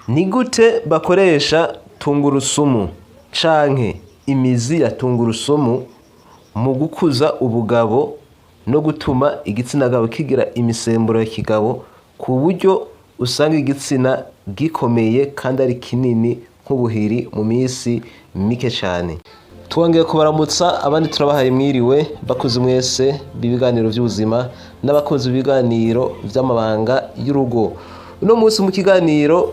Ni gute bakoresha tungurusumu canke imizi ya tungurusumu mu gukuza ubugabo no gutuma igitsina gabo kigira imisemburo ya kigabo ku buryo usanga igitsina gikomeye kandi ari kinini nk'ubuhiri mu minsi mike cyane. Twongeye kubaramutsa abandi turabahaye mwiriwe bakuze mwese b'ibiganiro by'ubuzima n'abakunzi b'ibiganiro by'amabanga y'urugo. Uno munsi mu kiganiro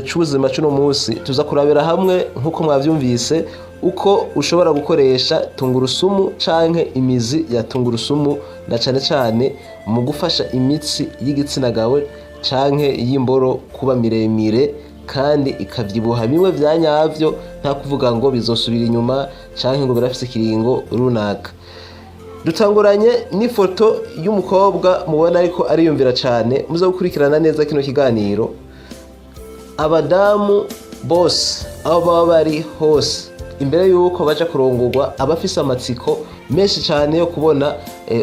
c'ubuzima c'uno munsi tuza kurabira hamwe nk'uko mwavyumvise uko ushobora gukoresha tungurusumu canke imizi ya tungurusumu na cane cane mu gufasha imitsi y'igitsina gawe canke y'imboro kuba miremire kandi ikavyibuha bimwe vya nyavyo, nta kuvuga ngo bizosubira inyuma canke ngo birafise ikiringo runaka. Dutanguranye n'ifoto y'umukobwa mubona ariko ariyumvira cane, muze gukurikirana neza kino kiganiro. Abadamu bose aho baba bari hose imbere yuko baja kurongorwa abafise amatsiko menshi cane yo kubona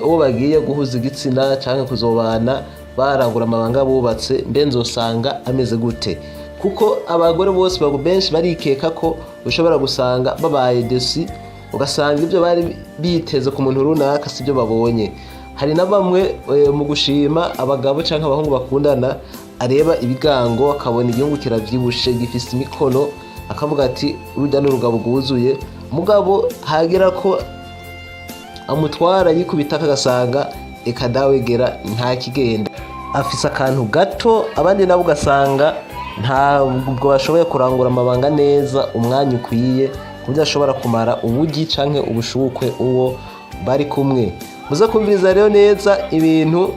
uwo bagiye guhuza igitsina canke kuzobana barangura amabanga bubatse mbe nzosanga ameze gute, kuko abagore bose benshi barikeka ko ushobora gusanga babaye desi, ugasanga ibyo bari biteze ku muntu runaka sibyo babonye. Hari na bamwe mu gushima abagabo canke abahungu bakundana areba ibigango akabona igihungu kiravyibushe gifise imikono akavuga ati urujya n'urugabo rwuzuye, mugabo hagira ko amutwara yikubita akagasanga eka dawegera nta kigenda, afise akantu gato. Abandi nabo ugasanga ntabwo bashoboye kurangura amabanga neza umwanya ukwiye kuburyo ashobora kumara ubugi canke ubushukwe uwo bari kumwe. Muze kumviriza rero neza ibintu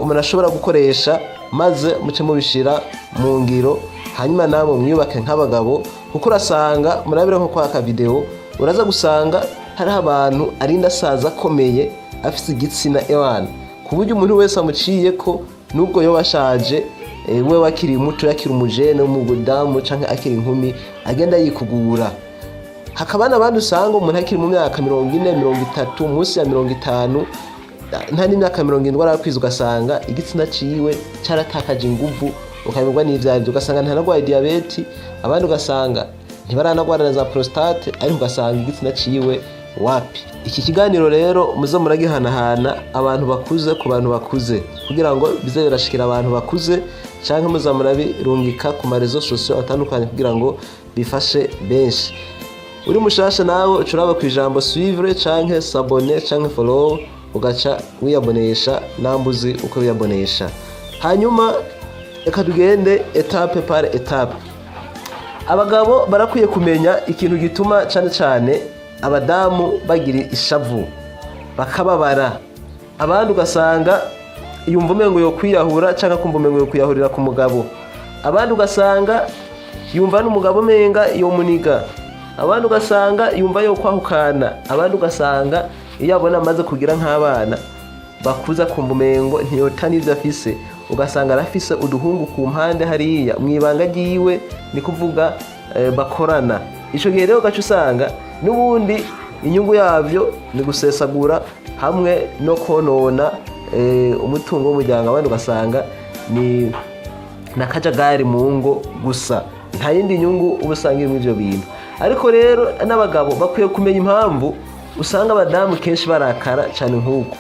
umuntu ashobora gukoresha maze muce mubishira mu ngiro, hanyuma nabo mwiyubake nk'abagabo, kuko urasanga murabira nko kwaka video uraza gusanga hariho abantu arinda asaza akomeye afise igitsina ewana, ku buryo umuntu wese amuciye ko nubwo yoba ashaje we wakiri muto yakiri umujene w'umudamu canke akiri inkumi agenda yikugura. Hakaba n'abandi usanga umuntu akiri mu myaka 40, 30, munsi ya 50, nta n'imyaka 70 arakwiza, ugasanga igitsina ciwe caratakaje inguvu, ukayoberwa n'ivyarivyo, ugasanga ntanagwaye diabete, abandi ugasanga ntibaranagwara za prostate, ariko ugasanga igitsina ciwe wapi. Iki kiganiro rero muze muragihanahana abantu bakuze ku bantu bakuze kugira ngo bize birashikira abantu bakuze, canke muze murabirungika ku marezo sociaux atandukanye kugira ngo bifashe benshi. Uri mushasha nawe ucuraba ku ijambo suivre canke s'abonner canke follow, ugaca wiyabonesha nambuzi uko wiyabonesha. Hanyuma reka tugende etape par etape. Abagabo barakwiye kumenya ikintu gituma cane cane abadamu bagira ishavu bakababara. Abandi ugasanga yumva umengo yo kwiyahura canke kumva umengo yo kwiyahurira ku mugabo. Abandi ugasanga yumva n'umugabo menga yo muniga. Abandi ugasanga yumva yo kwahukana. Abandi ugasanga iyo abona amaze kugira nk'abana bakuza kumva umengo ntiyota n'ivyo afise, ugasanga arafise uduhungu ku mpande hariya mwibanga ryiwe, ni kuvuga bakorana. Ico gihe rero gacu usanga n'ubundi inyungu yavyo ni gusesagura hamwe no konona umutungo w'umuryango. Abandi ugasanga ni nakajagari mu ngo gusa, nta yindi nyungu ubusanga iri muri ivyo bintu. Ariko rero n'abagabo bakwiye kumenya impamvu usanga abadamu kenshi barakara cyane nk'uko.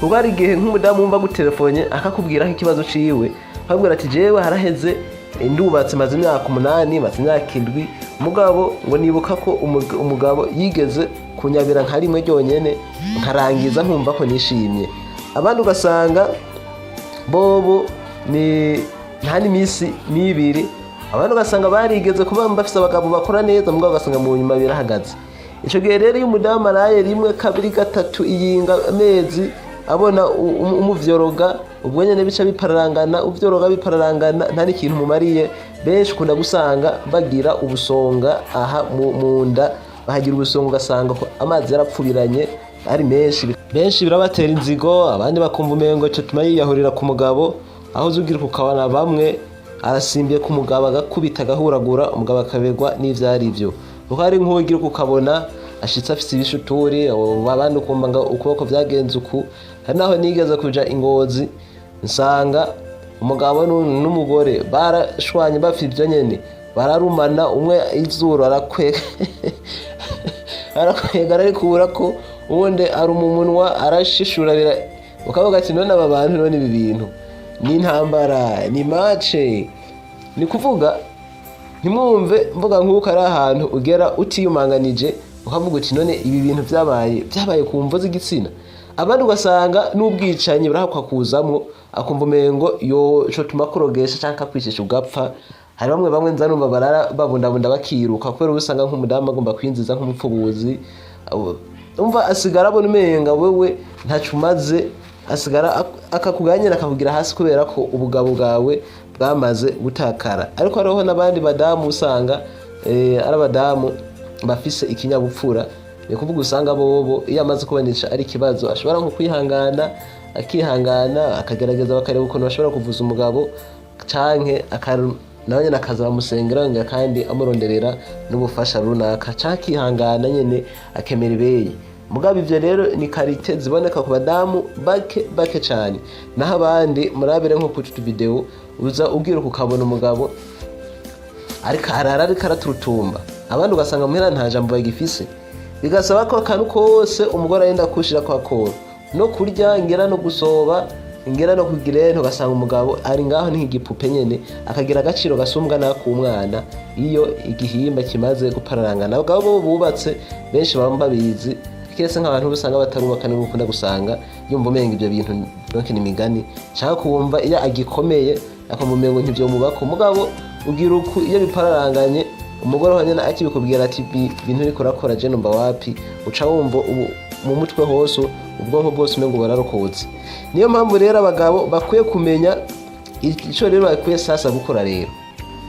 Ubwo hari igihe nk'umudamu wumva gutelefone akakubwira ikibazo ciwe, akabwira ati jewe haraheze ndubatse maze imyaka 8, maze imyaka 7, mugabo ngo nibuka ko umugabo yigeze kunyabira nka rimwe ryonyene nkarangiza nkumva ko nishimye. Abandi ugasanga bobo ni nta n'imisi 2, abandi ugasanga barigeze kuba bafise abagabo bakora neza, mugabo ugasanga mu nyuma birahagaze. Ico gihe rero iyo umudamu araye 1, 2, 3 iyinga amezi abona umuvyoroga, ubwo nyene bica bipararangana, uvyoroga bipararangana, nta n'ikintu mumariye. Benshi kunda gusanga bagira ubusonga aha mu nda, bahagira ubusonga ugasanga ko amazi yarapfubiranye ari benshi birabatera inzigo. Abandi bakumva umengo cyo tuma yiyahurira ku mugabo, aho zugira kukabana bamwe arasimbiye ku mugabo agakubita agahuragura, umugabo akaberwa n'ivyari ivyo. Kuko hari nk'ugira kukabona ashitse afise ibishuturi, abandi ukumva ngo ukuboko vyagenze uku. Hari naho nigeze kuja Ingozi nsanga umugabo n'umugore barashwanye bafite ibyo nyene bararumana, umwe izuru arakwega ararikura ko uwundi aruma umunwa arashishura, ukavuga ati none aba bantu none ibi bintu ni intambara, ni mace. Ni kuvuga ntimwumve mvuga nk'uko ari ahantu ugera utiyumanganije ukavuga uti none ibi bintu byabaye ku mvo z'igitsina. Abandi ugasanga n'ubwicanyi burahakwa kuzamwo, akumva umengo yocotuma kurogesha canke akwicisha ugapfa. Hari bamwe nzanumva barara babundabunda bakiruka kubera usanga nk'umudamu agomba kwinjiza nk'umupfubuzi, umva asigara abona umenga wewe ntacu maze, asigara akakuganyira akakugira hasi kubera ko ubugabo bwawe bwamaze gutakara. Ariko hariho n'abandi badamu usanga ari abadamu bafise ikinyabupfura, ni kuvuga usanga bobo iyo amaze kubonesha ari ikibazo ashobora nko kwihangana, akihangana akagerageza bakareba ukuntu bashobora kuvuza umugabo canke nawe nyene akaza bamusengera ngo kandi amuronderera n'ubufasha runaka, canke akihangana nyene akemera ibeye. Mugabo ivyo rero ni karite ziboneka ku badamu bake cane, naho abandi murabire nko ku video uza ubwira ukabona umugabo ariko araturutumba, abandi ugasanga muhera nta jambo bagifise, bigasaba ko akantu kose umugore yenda kushira kwa koro no kurya ngera no gusoba ingera no kugira ugasanga umugabo ari ngaho nk'igipupe nyene akagira agaciro gasumbwa n'akumwana iyo igihimba kimaze gupararangana. Abagabo bubatse benshi bamba bizi kese nk'abantu usanga batarubaka no gukunda gusanga yumva umenga ibyo bintu donc ni migani cyangwa kumva iyo agikomeye akamumengo ntibyo mubaka. Umugabo ugira uku iyo bipararanganye umugore wanyana akibikubwira ati bintu uri kurakora je numva wapi, uca wumva mu mutwe hose ubwonko bwose umengo bararokotse. Niyo mpamvu rero abagabo bakwiye kumenya ico rero bakwiye sasa gukora rero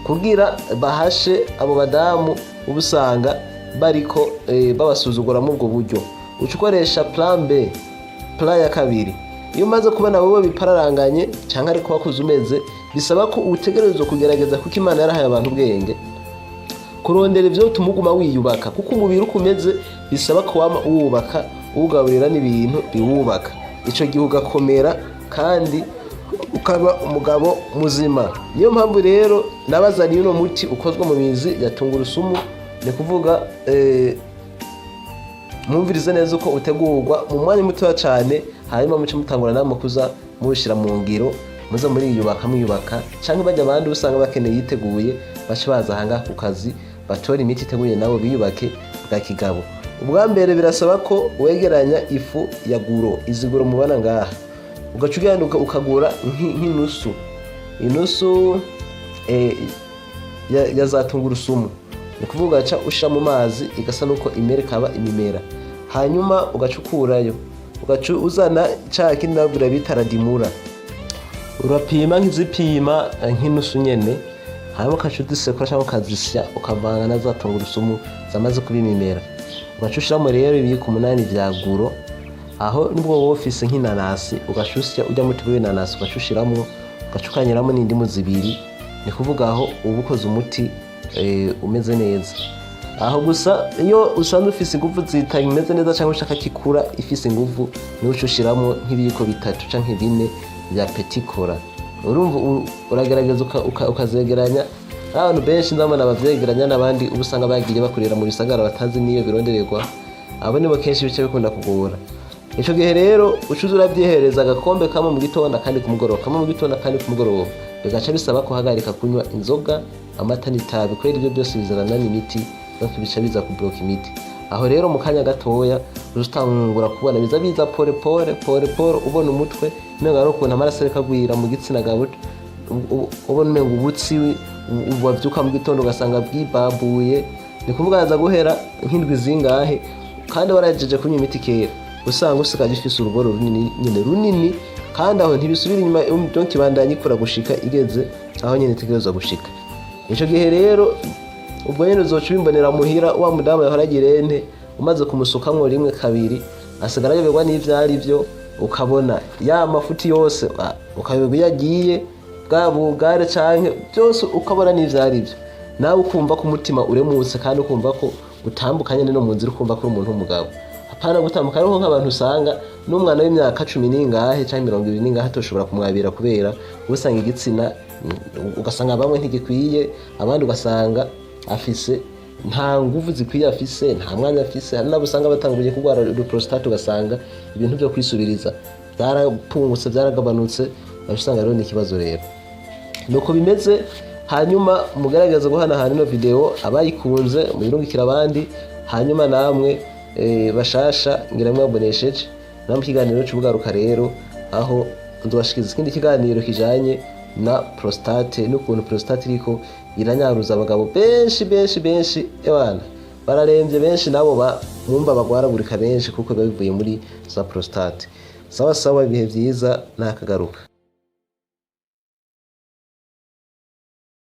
kugira bahashe abo badamu ubusanga bariko babasuzugura mu bwo buryo. Ucokoresha plan B, plan ya kabiri. Iyo umaze kubona wowe bipararanganye cyangwa ariko wakuze umeze, bisaba ko utegerezwa kugerageza kuko Imana yarahaye abantu ubwenge kurondera ivyo tumuguma wiyubaka, kuko umubiri ukomeze bisaba ko wama uwubaka ugaburira n'ibintu biwubaka, ico gihe ugakomera kandi ukaba umugabo muzima. Niyo mpamvu rero nabazaniye uno muti ukozwe mu mizi ya tungurusumu, ni kuvuga mwumvirize neza uko utegurwa mu mwanya muto cyane, hanyuma muce mutangura namwe kuza mushira mu ngiro, muza muri mwiyubaka canke bajya abandi usanga bakeneye yiteguye bace baza hanga ku kazi batora imiti iteguye nabo biyubake bwa kigabo. Ubwa mbere birasaba ko wegeranya ifu ya guro, iziguro mubana ngaha ugacuganduka ukagura nk'inusu ya za tungurusumu, ni kuvuga aca ushira mu mazi igasa nuko imere kaba imimera, hanyuma ugacukurayo uzana ca kindi nabwira bita radimura, urapima nk'izipima nk'inusu nyene, hanyuma ukacudisekura cyangwa ukazisya ukavanga na za tungurusumu zamaze kubimimera, ugacushiramo rero ibiyiko 8 vya guro. Aho nibwo wowe ufise nk'inanasi ugashusya ujya mu tubuye inanasi ugacushiramo ugacukanyiramo n'indimu zibiri, ni kuvuga aho ubukoze umuti umeze neza. Aho gusa iyo usanzwe ufise ingufu zitameze neza cyangwa ushaka kikura ifise ingufu ni ucushiramo nk'ibiyiko 3 canke 4 bya petit cola. Urumva uragerageza ukazegeranya. Abantu benshi ndabona bavyegeranya n'abandi ubusanga bagiye bakorera mu bisagara batazi niyo birondererwa, abo nibo kenshi bice bikunda kugora. Ico gihe rero ucuza urabyihereza agakombe kamwe mu gitondo kandi kumugoroba, kamwe mu gitondo kandi kumugoroba, bigaca bisaba ko hagarika kunywa inzoga, amata n'itabi, kwera ibyo byose bizarana n'imiti no bica biza kublock imiti. Aho rero mu kanya gatoya uzutangura kubona biza pole ubona umutwe nenga ari ukuntu amaraso rekagwira mu gitsina gabo, ubona umengo ubutsi ubavyuka mu gitondo ugasanga bwibabuye, ni kuvuga aza guhera nk'indwi zingahe kandi warajeje kunywa imiti kera, usanga usikaje ifise urugoro runini kandi aho ntibisubira inyuma donc ibandanye ikura gushika igeze aho nyene itegerezwa gushika. Ico gihe rero ubwo nyene uzoca ubimbonera muhira wa mudamu yahoragirente umaze kumusukamwo rimwe kabiri asigara yoberwa n'ivyari byo, ukabona ya mafuti yose ukayoberwa yagiye bwa bugare canke byose ukabona n'ivyari byo, nawe ukumva ko umutima uremutse kandi ukumva ko utambukanye no mu nzira, ukumva ko umuntu w'umugabo. apana gutambuka ariho nk'abantu usanga n'umwana w'imyaka 10 n'ingahe cyangwa 20 n'ingahe atoshobora kumwabira kubera usanga igitsina ugasanga bamwe ntigikwiye abandi ugasanga afise nta nguvu zikwiye afise nta mwanya afise hari nabo usanga batanguye kurwara prostate ugasanga ibintu byo kwisubiriza byarapungutse byaragabanutse usanga rero ni ikibazo rero nuko bimeze. Hanyuma mugaragaza guhana ino video abayikunze muyirungikira abandi, hanyuma namwe bashasha ngira mwabonesheje namwe ikiganiro cy'ubugaruka rero aho ndubashikiza ikindi kiganiro kijanye na prostate n'ukuntu prostate iriko iranyaruza abagabo benshi ebana bararembye benshi nabo bumva bagwaragurika benshi kuko bivuye muri za prostate. Sawa ibihe byiza nakagaruka.